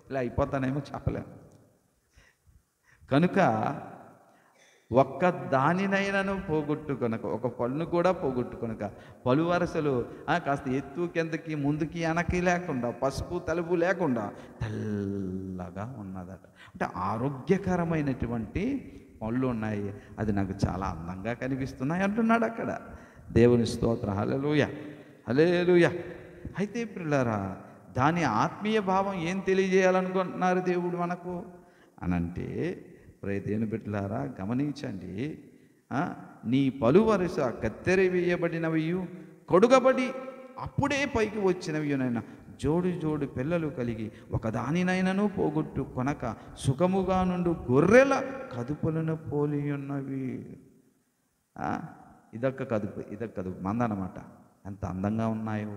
ఇలా అయిపోతానేమో చెప్పలేము. కనుక ఒక్క దానినైనాను పోగొట్టుకొనక, ఒక పళ్ళను కూడా పోగొట్టుకొనక, పలు వరసలు కాస్త ఎత్తు కిందకి ముందుకి వెనక్కి లేకుండా, పసుపు తలుపు లేకుండా తెల్లగా ఉన్నదట. అంటే ఆరోగ్యకరమైనటువంటి పళ్ళు ఉన్నాయి, అది నాకు చాలా అందంగా కనిపిస్తున్నాయి అంటున్నాడు అక్కడ. దేవుని స్తోత్రం. హల్లెలూయా, హల్లెలూయా. అయితే ప్రియులారా, దాని ఆత్మీయ భావం ఏం తెలియజేయాలనుకుంటున్నారు దేవుడు మనకు అనంటే, దేవుని బిడ్డలారా గమనించండి, నీ పలు వరుస కత్తెర వేయబడినవి, కొడుగబడి అప్పుడే పైకి వచ్చినవినైనా జోడు జోడు పిల్లలు కలిగి ఒకదానినైనాను పోగొట్టు కొనక సుఖముగా నుండి గొర్రెల కదుపులను పోలి ఉన్నవి. ఇదొక్క కదుపు మంద అన్నమాట. ఎంత అందంగా ఉన్నాయో,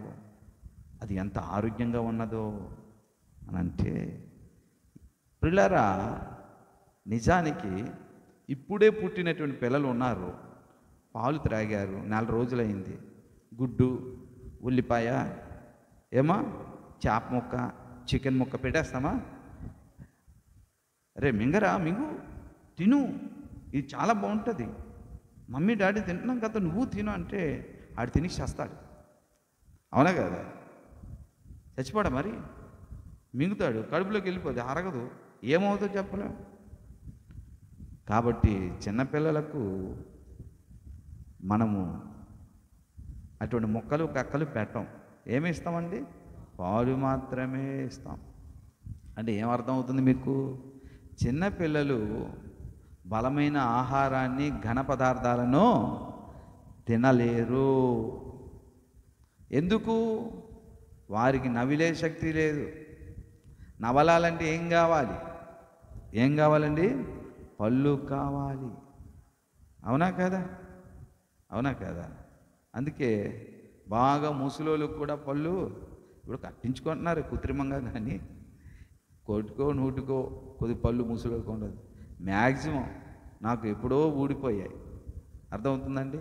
అది ఎంత ఆరోగ్యంగా ఉన్నదో అని అంటే, పిల్లరా నిజానికి ఇప్పుడే పుట్టినటువంటి పిల్లలు ఉన్నారు, పాలు త్రాగారు, 4 రోజులైంది, గుడ్డు, ఉల్లిపాయ, ఏమో చేప ముక్క, చికెన్ ముక్క పెట్టేస్తామా? అరే మింగరా, మింగు, తిను, ఇది చాలా బాగుంటుంది, మమ్మీ డాడీ తింటున్నాం కదా నువ్వు తిను అంటే ఆడు తిని చేస్తాడు. అవునా కదా? చచ్చిపోడా మరి? మింగుతాడు, కడుపులోకి వెళ్ళిపోదు, అరగదు, ఏమవుతుందో చెప్పలేం. కాబట్టి చిన్నపిల్లలకు మనము అటువంటి ముక్కలు కక్కలు పెట్టం. ఏమి ఇస్తామండి? పాలు మాత్రమే ఇస్తాం. అంటే ఏమర్థం అవుతుంది మీకు? చిన్నపిల్లలు బలమైన ఆహారాన్ని, ఘన పదార్థాలను తినలేరు. ఎందుకు? వారికి నవిలే శక్తి లేదు. నవలాలంటే ఏం కావాలి? ఏం కావాలండి? పళ్ళు కావాలి. అవునా కదా? అవునా కదా? అందుకే బాగా ముసలోళ్ళకు కూడా పళ్ళు ఇప్పుడు కట్టించుకుంటున్నారు కృత్రిమంగా, కానీ కొట్టుకో నూటుకో కొద్ది పళ్ళు ముసలోళ్ళకు ఉండదు. మ్యాక్సిమం నాకు ఎప్పుడో ఊడిపోయాయి. అర్థమవుతుందండి?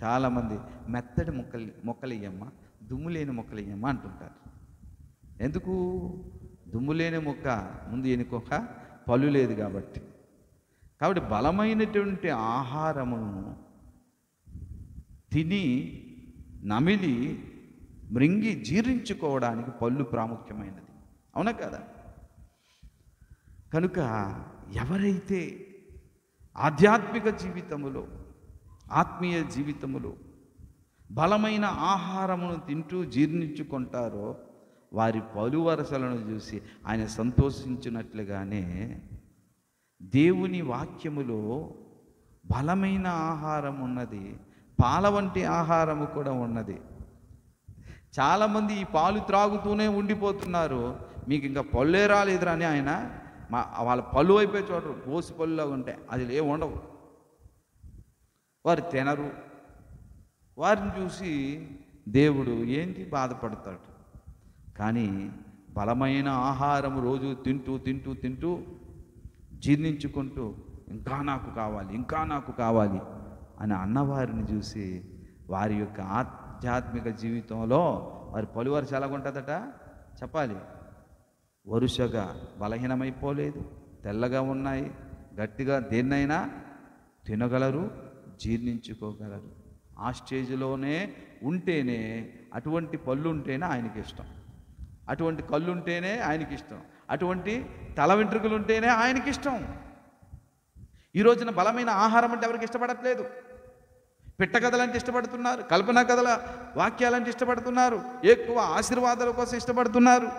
చాలామంది మెత్తటి మొక్కలు ఇయ్యమ్మా, దుమ్ము లేని మొక్కలు ఇయ్యమ్మా అంటుంటారు. ఎందుకు? దుమ్ము లేని మొక్క ముందు ఎన్నుకోక పళ్ళు లేదు కాబట్టి. కాబట్టి బలమైనటువంటి ఆహారమును తిని నమిలి మృంగి జీర్ణించుకోవడానికి పళ్ళు ప్రాముఖ్యమైనది. అవునా కదా? కనుక ఎవరైతే ఆధ్యాత్మిక జీవితములో, ఆత్మీయ జీవితములో బలమైన ఆహారమును తింటూ జీర్ణించుకుంటారో వారి పలు వరసలను చూసి ఆయన సంతోషించినట్లుగానే దేవుని వాక్యములో బలమైన ఆహారం ఉన్నది, పాల వంటి ఆహారము కూడా ఉన్నది. చాలామంది ఈ పాలు త్రాగుతూనే ఉండిపోతున్నారు. మీకు ఇంకా పళ్ళే రాలేదురా అని ఆయన వాళ్ళ పళ్ళు అయిపోయి చూడరు, పోసి పళ్ళులాగా ఉంటాయి, అది ఏమి ఉండవు. వారు తినరు. వారిని చూసి దేవుడు ఏంటి బాధపడతాడు. కానీ బలమైన ఆహారం రోజు తింటూ తింటూ తింటూ జీర్ణించుకుంటూ ఇంకా నాకు కావాలి, ఇంకా నాకు కావాలి అని అన్నవారిని చూసి వారి యొక్క ఆధ్యాత్మిక జీవితంలో వారి పలు వరుస ఎలాగుంటుందట చెప్పాలి. వరుసగా బలహీనమైపోలేదు, తెల్లగా ఉన్నాయి, గట్టిగా దేన్నైనా తినగలరు, జీర్ణించుకోగలరు. ఆ స్టేజ్లోనే ఉంటేనే, అటువంటి పళ్ళు ఉంటేనే ఆయనకి ఇష్టం, అటువంటి కళ్ళు ఉంటేనే ఆయనకి ఇష్టం, అటువంటి తల వెంట్రుకలు ఉంటేనే ఆయనకి ఇష్టం. ఈ రోజున బలమైన ఆహారం అంటే ఎవరికి ఇష్టపడట్లేదు. పిట్ట కథలంటే ఇష్టపడుతున్నారు, కల్పనా కథల వాక్యాలంటే ఇష్టపడుతున్నారు, ఎక్కువ ఆశీర్వాదాల కోసం ఇష్టపడుతున్నారు.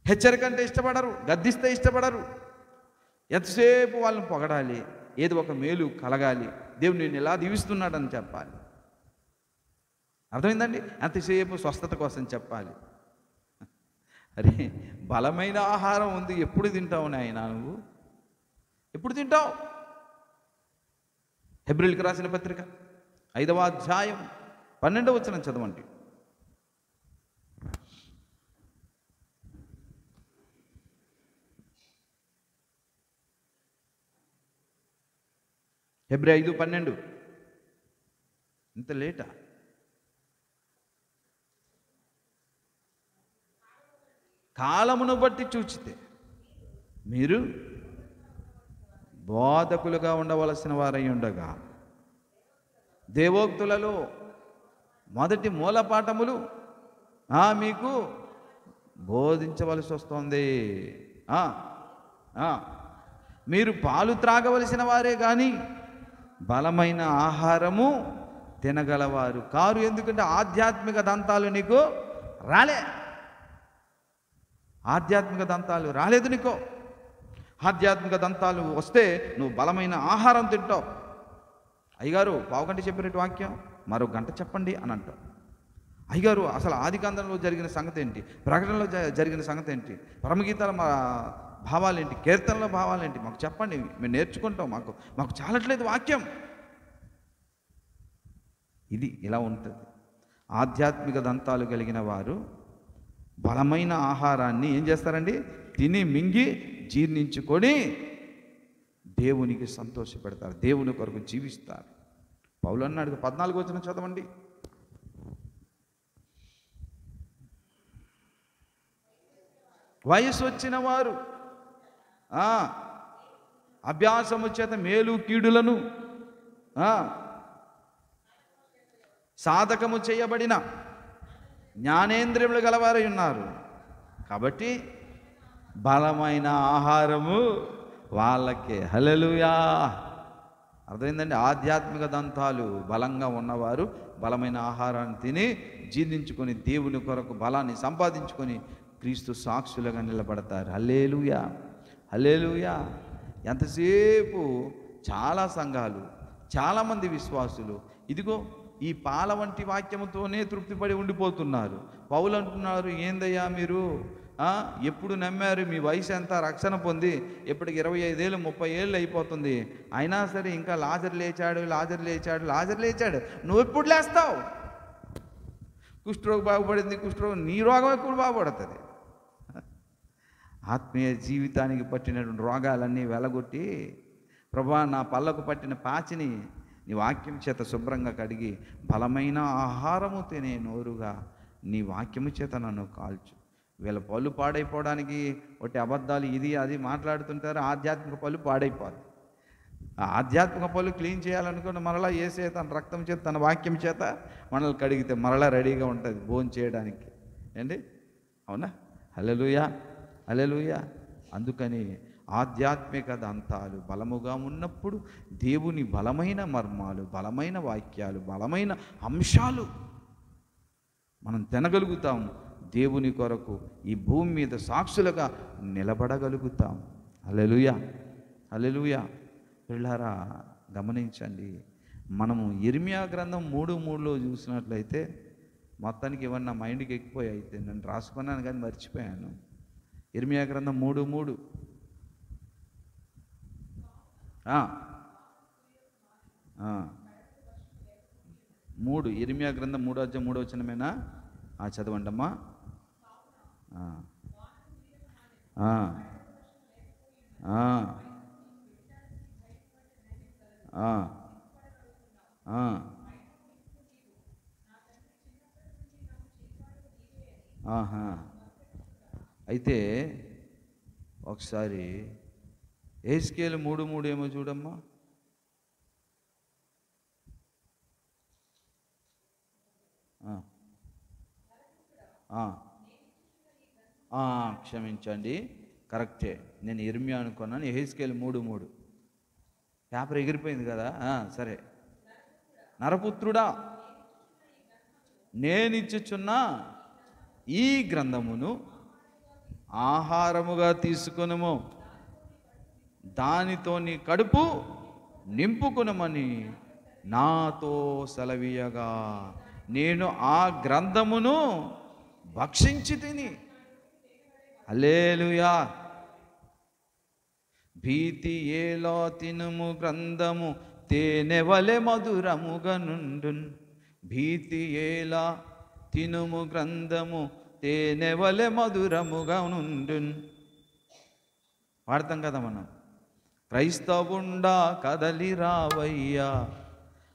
హెచ్చరిక అంటే ఇష్టపడరు, గద్దిస్తే ఇష్టపడరు. ఎంతసేపు వాళ్ళని పొగడాలి, ఏదో ఒక మేలు కలగాలి, దేవుడు నేను ఎలా దీవిస్తున్నాడని చెప్పాలి. అర్థమైందండి? ఎంతసేపు స్వస్థత కోసం చెప్పాలి. అరే, బలమైన ఆహారం ఉంది, ఎప్పుడు తింటావు నాయనా నువ్వు? ఎప్పుడు తింటావు? హెబ్రీయులకు రాసిన పత్రిక 5వ అధ్యాయం 12వ వచనం చదవండి. హెబ్రీ 5:12. ఇంత లేటా? కాలమును బట్టి చూచితే మీరు బోధకులుగా ఉండవలసిన వారై ఉండగా దేవోక్తులలో మొదటి మూలపాఠములు మీకు బోధించవలసి వస్తుంది. మీరు పాలు త్రాగవలసిన వారే కానీ బలమైన ఆహారము తినగలవారు కారు. ఎందుకంటే ఆధ్యాత్మిక దంతాలు నీకు రాలే. ఆధ్యాత్మిక దంతాలు రాలేదు నీకు. ఆధ్యాత్మిక దంతాలు వస్తే నువ్వు బలమైన ఆహారం తింటావు. అయ్యగారు పావుగంట చెప్పినట్టు వాక్యం మరో గంట చెప్పండి అని అంటావు. అయ్యగారు అసలు ఆదికాండంలో జరిగిన సంగతి ఏంటి, ప్రకటనలో జరిగిన సంగతి ఏంటి, పరమగీతాల భావాలేంటి, కీర్తనల భావాలేంటి మాకు చెప్పండి, మేము నేర్చుకుంటాం, మాకు చాలట్లేదు వాక్యం. ఇది ఇలా ఉంటుంది. ఆధ్యాత్మిక దంతాలు కలిగిన వారు బలమైన ఆహారాన్ని ఏం చేస్తారండి? తిని మింగి జీర్ణించుకొని దేవునికి సంతోషపెడతారు, దేవుని కొరకు జీవిస్తారు. పౌలు అన్నాడు 14వ వచనం చదవండి. వయసు వచ్చిన వారు అభ్యాసము చేత మేలు కీడులను సాధకము చేయబడిన జ్ఞానేంద్రియములు గలవారై ఉన్నారు. కాబట్టి బలమైన ఆహారము వాళ్ళకే. హల్లెలూయా. అర్థమైందండి? ఆధ్యాత్మిక దంతాలు బలంగా ఉన్నవారు బలమైన ఆహారాన్ని తిని జీర్ణించుకొని దేవుని కొరకు బలాన్ని సంపాదించుకొని క్రీస్తు సాక్షులుగా నిలబడతారు. హల్లెలూయా, హల్లెలూయా. ఎంతసేపు చాలా సంఘాలు, చాలామంది విశ్వాసులు ఇదిగో ఈ పాల వంటి వాక్యముతోనే తృప్తిపడి ఉండిపోతున్నారు. పౌలు అంటున్నారు, ఏందయ్యా మీరు ఎప్పుడు నమ్మారు? మీ వయసు ఎంత? రక్షణ పొంది ఇప్పటికి 25 ఏళ్ళు 30 ఏళ్ళు అయిపోతుంది, అయినా సరే ఇంకా లాజరు లేచాడు. నువ్వు ఎప్పుడు లేస్తావు? కుష్ఠరోగం బాగుపడింది, కుష్ఠరోగం, నీ రోగం ఎప్పుడు బాగుపడుతుంది? ఆత్మీయ జీవితానికి పట్టినటువంటి రోగాలన్నీ వెలగొట్టి, ప్రభువా నా పళ్ళకు పట్టిన పాచిని నీ వాక్యం చేత శుభ్రంగా కడిగి బలమైన ఆహారము తినే నోరుగా నీ వాక్యము చేత నన్ను కాల్చు. వీళ్ళ పళ్ళు పాడైపోవడానికి ఒకటి అబద్ధాలు ఇది అది మాట్లాడుతుంటారు. ఆధ్యాత్మిక పళ్ళు పాడైపోతుంది. ఆధ్యాత్మిక పళ్ళు క్లీన్ చేయాలనుకుని మరలా యేసే తన రక్తం చేత తన వాక్యం చేత మనల్ని కడిగితే మరలా రెడీగా ఉంటుంది భోజనం చేయడానికి. ఏంటి? అవునా? హల్లెలూయా, హల్లెలూయా. అందుకని ఆధ్యాత్మిక దంతాలు బలముగా ఉన్నప్పుడు దేవుని బలమైన మర్మాలు, బలమైన వాక్యాలు, బలమైన అంశాలు మనం తినగలుగుతాం. దేవుని కొరకు ఈ భూమి మీద సాక్షులుగా నిలబడగలుగుతాం. హల్లెలూయా, హల్లెలూయా. పిల్లారా గమనించండి, మనము ఇర్మియా గ్రంథం 3:3లో చూసినట్లయితే మొత్తానికి ఇవన్నీ నా మైండ్కి ఎక్కిపోయి అయితే నేను రాసుకున్నాను కానీ మర్చిపోయాను. ఇర్మియా గ్రంథం 3:3 3 ఇర్మియా గ్రంథం 3వ అధ్యాయం 3వ వచనమేనా? చదవండి అమ్మా. అయితే ఒకసారి యెహెజ్కేలు 3:3 ఏమో చూడమ్మా. క్షమించండి, కరెక్టే, నేను ఇర్మియా అనుకున్నాను. యెహెజ్కేలు 3:3 పేపర్ ఎగిరిపోయింది కదా. సరే. నరపుత్రుడా, నేనిచ్చుచున్న ఈ గ్రంథమును ఆహారముగా తీసుకొనుము, దానితో నీ కడుపు నింపుకునమని నాతో సెలవీయగా నేను ఆ గ్రంథమును భక్షించి తిని. హల్లెలూయా. భీతి ఏలో తినుము గ్రంథము తేనెవలె మధురముగా నుండున్. భీతి ఏలా తినుము గ్రంథము తేనెవలె మధురముగా నుండున్. వాడతాం కదా మనం. క్రైస్తవుండా కదలి రావయ్యా,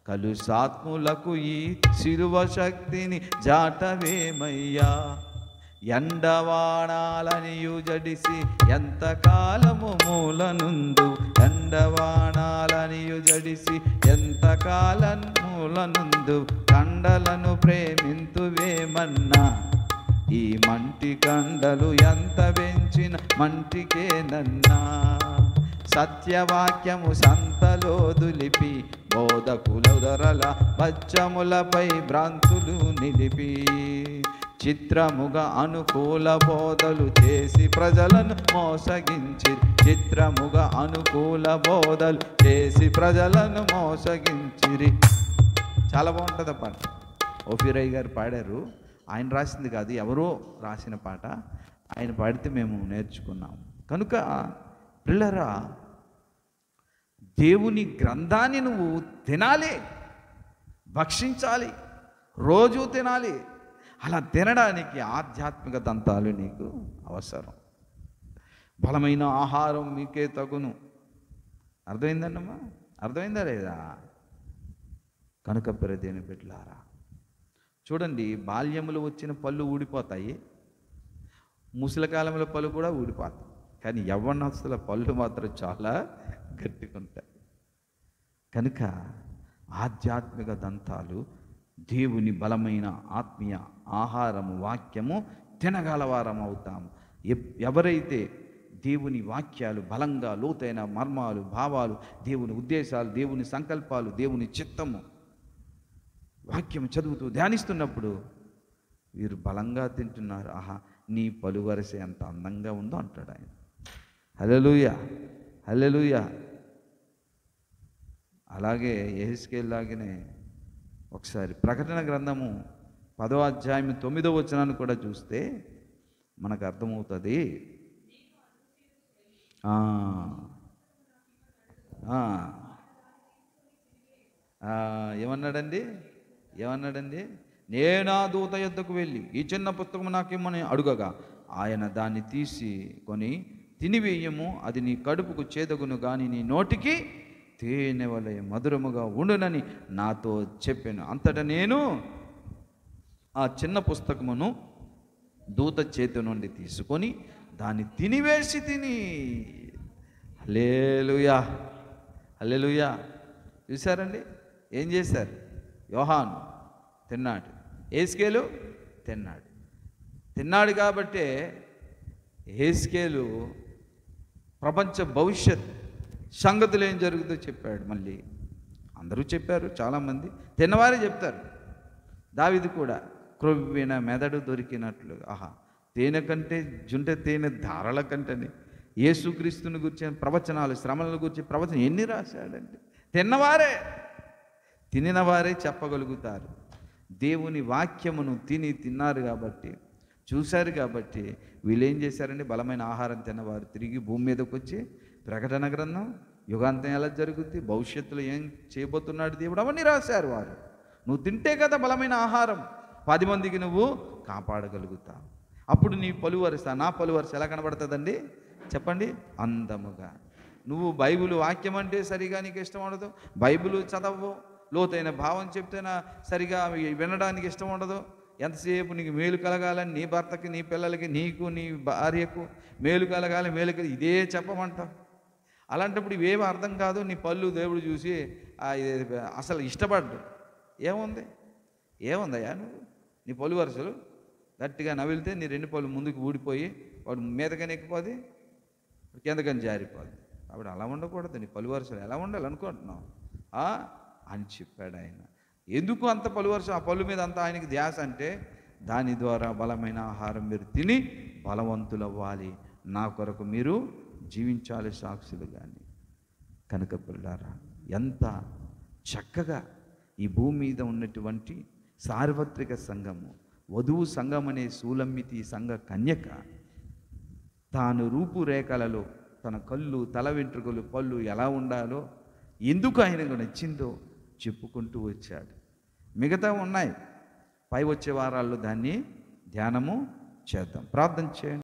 కలుసాత్ములకు ఈ శిలువ శక్తిని జాటవేమయ్యా. ఎండవాణాలనియు జడిసి ఎంతకాలము మూలనుందు, ఎండవాణాలనియు జడిసి ఎంతకాలం మూలనుందు. కండలను ప్రేమింతువేమన్నా, ఈ మంటి కండలు ఎంత పెంచిన మంటికేనన్నా. సత్యవాక్యము సంతలో దులిపి బోధకుల ధరల బచ్చములపై భ్రాంతులు నిలిపి. చిత్రముగా అనుకూల బోధలు చేసి ప్రజలను మోసగించి. చిత్రముగా అనుకూల బోధలు చేసి ప్రజలను మోసగించిరి. చాలా బాగుంటుంది పాట. ఓఫీరయ్య గారు పాడారు. ఆయన రాసింది కాదు, ఎవరో రాసిన పాట. ఆయన పాడితే మేము నేర్చుకున్నాం. కనుక పిల్లరా, దేవుని గ్రంథాన్ని నువ్వు తినాలి, భక్షించాలి, రోజు తినాలి. అలా తినడానికి ఆధ్యాత్మిక దంతాలు నీకు అవసరం. బలమైన ఆహారం మీకే తగును. అర్థమైందన్నమ్మా? అర్థమైందా లేదా? కనుక ప్రియదేని బిడ్డలారా, చూడండి, బాల్యములో వచ్చిన పళ్ళు ఊడిపోతాయి, ముసలికాలంలో పళ్ళు కూడా ఊడిపోతాయి. కానీ యవ్వనస్తుల పళ్ళు మాత్రం చాలా గట్టిగా ఉంటాయి. కనుక ఆధ్యాత్మిక దంతాలు, దేవుని బలమైన ఆత్మీయ ఆహారము, వాక్యము తినగలవారం అవుతాము. ఎవరైతే దేవుని వాక్యాలు బలంగా, లోతైన మర్మాలు, భావాలు, దేవుని ఉద్దేశాలు, దేవుని సంకల్పాలు, దేవుని చిత్తము వాక్యం చదువుతూ ధ్యానిస్తున్నప్పుడు వీరు బలంగా తింటున్నారు. ఆహా, నీ పలువరస ఎంత అందంగా ఉందో అంటాడు ఆయన. హల్లెలూయా, హల్లెలూయా. అలాగే యెహెజ్కేలు లాగానే ఒకసారి ప్రకటన గ్రంథము 10వ అధ్యాయం 9వ వచనాన్ని కూడా చూస్తే మనకు అర్థమవుతుంది. ఏమన్నాడండి? నేనా దూత యొద్దకు వెళ్ళి ఈ చిన్న పుస్తకం నాకేమని అడుగగా ఆయన దాన్ని తీసుకొని తినివేయము, అది నీ కడుపుకు చేదగును గాని నీ నోటికి తేనె వలె మధురముగా ఉండునని నాతో చెప్పాను. అంతటా నేను ఆ చిన్న పుస్తకమును దూత చేతి నుండి తీసుకొని దాన్ని తినివేసి తిని. హల్లెలూయా, హల్లెలూయా. చూశారండి ఏం చేశారు? యోహాను తిన్నాడు, యెహెజ్కేలు తిన్నాడు కాబట్టే యెహెజ్కేలు ప్రపంచ భవిష్యత్ సంగతులు ఏం జరుగుతుందో చెప్పాడు. మళ్ళీ అందరూ చెప్పారు, చాలామంది తిన్నవారే చెప్తారు. దావీదు కూడా క్రొవ్విన మెదడు దొరికినట్లు, ఆహా, తేనె కంటే జుంట తేనె ధారల కంటని యేసుక్రీస్తుని గురించి ప్రవచనాలు, శ్రమలను గురించి ప్రవచనం ఎన్ని రాశాడంటే తినినవారే చెప్పగలుగుతారు. దేవుని వాక్యమును తిన్నారు కాబట్టి, చూశారు కాబట్టి వీళ్ళు ఏం చేశారండి? బలమైన ఆహారం తిన్నవారు తిరిగి భూమి మీదకి వచ్చి ప్రకటన గ్రంథం, యుగాంతం ఎలా జరుగుద్ది, భవిష్యత్తులో ఏం చేయబోతున్నాడు దేవుడు, అవన్నీ రాశారు వారు. నువ్వు తింటే కదా బలమైన ఆహారం, 10 మందికి నువ్వు కాపాడగలుగుతావు. అప్పుడు నీ పలువరుస, నా పలువరుస ఎలా కనబడుతుందండి చెప్పండి? అందముగా. నువ్వు బైబిల్ వాక్యం అంటే సరిగా నీకు ఇష్టం ఉండదు, బైబిల్ చదవవు, లోతైన భావం చెప్తేనా సరిగా వినడానికి ఇష్టం ఉండదు. ఎంతసేపు నీకు మేలు కలగాలని, నీ భర్తకి, నీ పిల్లలకి, నీకు, నీ భార్యకు మేలు కలగాలి, ఇదే చెప్పమంటావు. అలాంటప్పుడు ఇవేమీ అర్థం కాదు. నీ పళ్ళు దేవుడు చూసి అసలు ఇష్టపడ్డు. ఏముందయ్యా నువ్వు? నీ పళ్ళు వరుసలు గట్టిగా నవిలితే నీ 2 పళ్ళు ముందుకు ఊడిపోయి వాడు మీదకని ఎక్కిపోది, కిందకని జారిపోద్ది. అప్పుడు అలా ఉండకూడదు. నీ పళ్ళు వరుసలు ఎలా ఉండాలనుకుంటున్నావు అని చెప్పాడు ఆయన. ఎందుకు అంత పళ్ళు వరుస? ఆ పళ్ళు మీద అంతా ఆయనకి ధ్యాస అంటే దాని ద్వారా బలమైన ఆహారం మీరు తిని బలవంతులు అవ్వాలి, నా కొరకు మీరు జీవించాలి సాక్షులు కానీ. కనుక పిల్లారా, ఎంత చక్కగా ఈ భూమి మీద ఉన్నటువంటి సార్వత్రిక సంఘము, వధువు సంఘం అనే సూలమ్మితి సంఘ కన్యక తాను రూపురేఖలలో తన కళ్ళు, తల వెంట్రుకలు, పళ్ళు ఎలా ఉండాలో, ఎందుకు ఆయనకు నచ్చిందో చెప్పుకుంటూ వచ్చాడు. మిగతా ఉన్నాయి, పై వచ్చే వారాల్లో దాన్ని ధ్యానము చేద్దాం. ప్రార్థన చేయండి.